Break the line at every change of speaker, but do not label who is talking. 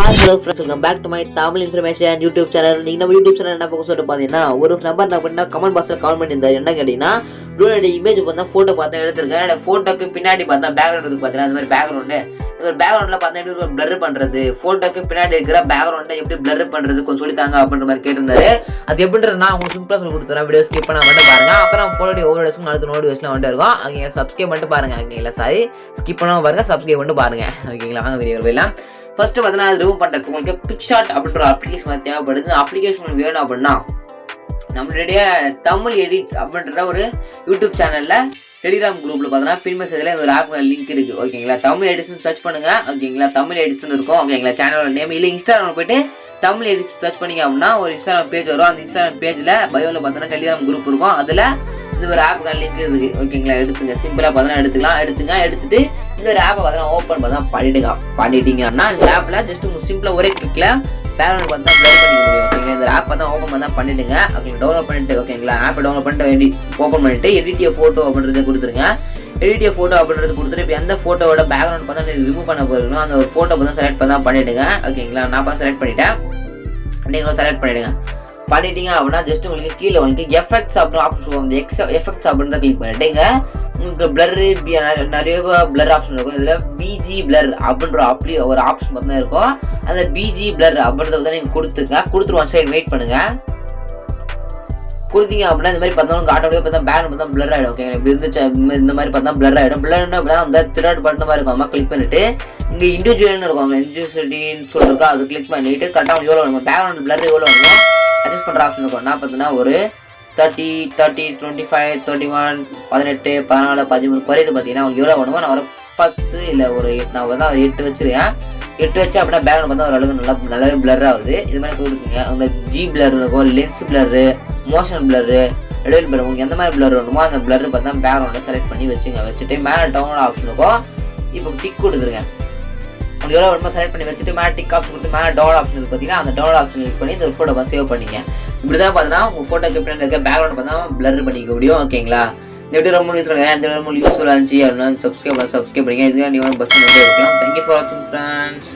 Hi hello friends, welcome back to my Tamil information YouTube channel. நீங்க நம்ம YouTube channel என்ன பார்க்க சொல்லிட்டு பாத்தீங்கன்னா ஒரு நம்பர் நான் பண்ணா கமெண்ட் பாக்ஸ்ல கமெண்ட் பண்ணியிருந்தாரு. என்ன கேட்டீங்கன்னா ப்ரோ என்னோட இமேஜ் பார்த்தா போட்டோ பார்த்தா எடுத்துருக்கேன். என்னோட போட்டோக்கு பின்னாடி பார்த்தா பேக்ரவுண்ட் இருக்கு பாத்தீங்கன்னா அந்த மாதிரி பேக்ரவுண்ட்ல பார்த்தா எப்படி பிளர் பண்றது, போட்டோக்கு பின்னாடி இருக்கிற பேக்ரவுண்டை எப்படி பிளர் பண்றது கொஞ்சம் சொல்லித்தாங்க அப்படின்ற மாதிரி கேட்டிருந்தாரு. அது எப்படின்றது நான் உங்களுக்கு சிம்பிளா சொல்லி கொடுத்துறேன். வீடியோ ஸ்கிப் பண்ண மட்டும் பாருங்க. அப்புறம் போலோடி ஒவ்வொரு டேஸ்க்கும் அடுத்த நோட்டிஃபிகேஷன் வந்துட்டு இருக்கும். அங்கே சப்ஸ்கிரைப் பண்ணிட்டு பாருங்க. ஓகேங்களா, சாரி ஸ்கிப் பண்ணாம பாருங்க, சப்ஸ்கிரைப் பண்ணிட்டு பாருங்க. ஓகேங்களா, வாங்க வீடியோ போயிடலாம். ஃபர்ஸ்ட் பார்த்தீங்கன்னா அது ரிமூவ் பண்ணுறதுக்கு உங்களுக்கு பிக்ஷாட் அப்படின்ற அப்ளிகேஷன் தேவைப்படுது. அப்ளிகேஷன் வேணும் அப்படின்னா நம்மளுடைய தமிழ் எடிட்ஸ் அப்படின்ற ஒரு யூடியூப் சேனல்ல டெலிகிராம் குரூப்ல பார்த்தீங்கன்னா பின் மெசேஜ்ல ஒரு ஆப் லிங்க் இருக்கு. ஓகேங்களா, தமிழ் எடிட்ஸ் சர்ச் பண்ணுங்க. ஓகேங்களா, தமிழ் எடிட்ஸ் இருக்கும். ஓகேங்களா, சேனலோட நேம் இல்லை இன்ஸ்டாகிராம் போயிட்டு தமிழ் எடிட்ஸ் சர்ச் பண்ணிங்க அப்படின்னா ஒரு இன்ஸ்டாகிராம் பேஜ் வரும். அந்த இன்ஸ்டாகிராம் பேஜ்ல பயோல பார்த்தீங்கன்னா டெலிகிராம் குரூப் இருக்கும். அதுல இந்த ஒரு ஆப் லிங்க் இருக்கு. ஓகேங்களா, எடுத்துங்க. சிம்பிளா பார்த்தீங்கன்னா எடுத்துட்டு இந்த ஒரு ஆப்பை பார்த்தீங்கன்னா ஓப்பன் பார்த்தா பண்ணிட்டீங்கன்னா இந்த ஆப்ல ஜஸ்ட் சிம்பிளா ஒரே கிளிக்ல பேக்ரவுண்ட் பார்த்தா பிளர் பண்ணிக்க முடியும். ஓகேங்களா, இந்த ஆப் பார்த்தா ஓப்பன் பண்ணா பண்ணிடுங்க. ஓகே, டவுன்லோட் பண்ணிட்டு ஓகேங்களா ஆப்பை டவுன்லோட் பண்ணிட்டு ஓப்பன் பண்ணிட்டு எடிட் போட்டோ அப்படின்றத கொடுத்துருங்க. எடிட் போட்டோ அப்படின்றது கொடுத்துட்டு இப்போ எந்த போட்டோவோட பேக்ரவுண்ட் பார்த்தா ரிமூவ் பண்ண போறீங்களோ அந்த ஒரு போட்டோ பார்த்தா செலக்ட் பண்ணா பண்ணிடுங்க. ஓகேங்களா, நான் பார்த்தா செலக்ட் பண்ணிட்டேன். நீங்களும் செலக்ட் பண்ணிடுங்க. பண்ணிட்டீங்க அப்படின்னா ஜஸ்ட் உங்களுக்கு கீழே உங்களுக்கு எஃபெக்ட்ஸ் அப்படின்னு ஆப்ஷன் வந்து எஃபெக்ட்ஸ் அப்படின்றத கிளிக் பண்ணிட்டீங்க. உங்களுக்கு பிளர் நிறைய பிளர் ஆப்ஷன் இருக்கும். இதில் பிஜி பிளர் அப்படின்ற ஒரு ஆப்ஷன் பார்த்தா இருக்கும். அந்த பிஜி பிளர் அப்படின்றத வந்து நீங்கள் கொடுத்துட்டு ஒன் சைடு வெயிட் பண்ணுங்க. கொடுத்தீங்க அப்படின்னா இந்த மாதிரி பார்த்தா ஆட்டோமேட்டிக்காக பார்த்தா பேக்ரவுண்ட் பார்த்தா பிளர் ஆகிடும். ஓகேங்களா, இப்படி இருந்துச்சு இந்த மாதிரி பார்த்தா பிளர் ஆகிடும். பிளர்னா அப்படின்னா அந்த திராட் பட்டன் மாதிரி இருக்கும். அம்மா கிளிக் பண்ணிட்டு இங்கே இண்டிவிஜுவல்னு இருக்கும். இண்டிவிஜுவலிட்டின்னு சொல்லிருக்கா அது கிளிக் பண்ணிட்டு கரெக்டாக எவ்வளோ வேணும் பேக்ரவுண்ட் பிளர் எவ்வளோ வேணும் அட்ஜஸ்ட் பண்ணுற ஆப்ஷன் இருக்கும். நான் பார்த்தீங்கன்னா ஒரு 30, 25, 31, 18, 14, 13 குறையுது. பார்த்தீங்கன்னா உங்களுக்கு எவ்வளோ வேணுமோ நான் ஒரு 10 இல்லை ஒரு 8 நான் வந்து ஒரு 8 வச்சிருக்கேன். 8 வச்சு அப்படின்னா பேக்ரவுண்ட் பார்த்தா ஒரு அளவுக்கு நல்லாவே பிளர் ஆகுது. இது மாதிரி கொடுக்குங்க. அந்த ஜி பிளர் இருக்கும், லென்ஸ் பிளரு, மோஷன் பிளரு, ரெடியல் பிளர், உங்களுக்கு எந்த மாதிரி பிளர் வேணுமோ அந்த பிளர் பார்த்தா பேக்ரவுண்டை செலக்ட் பண்ணி வச்சுட்டு மேலே டவுன்லோட் ஆப்ஷன் இருக்கும். இப்போ டிக் கொடுத்துருங்க. உங்களுக்கு எவ்வளோ வேணுமோ செலக்ட் பண்ணி வச்சுட்டு மேலே டிக் ஆப்ஷன் கொடுத்து மேலே டவுன்லோட் ஆப்ஷன் இருக்கு. பார்த்தீங்கன்னா அந்த டவுன்லோட் ஆப்ஷன் கிளிக் பண்ணி இந்த ஒரு ஃபோட்டோ சேவ் பண்ணிங்க. இப்படி தான் பார்த்தீங்கன்னா உங்கள் ஃபோட்டோக்கு பின்னாடி இருக்க பேக்ரவுண்ட் பார்த்தா பிளர் பண்ணிக்க முடியும். ஓகேங்களா, இந்த வீடியோ ரொம்ப யூஸ் பண்ணுங்க. இந்த வீடியோ ரொம்ப யூஸ்ஃபுல்லாக இருந்துச்சு அப்படின்னா சப்ஸ்கிரைப் பண்ணுங்க. இதுக்காக நீங்கள் பஸ் இருக்கலாம். தேங்க்யூ ஃபார் வாட்சிங் ஃப்ரெண்ட்ஸ்.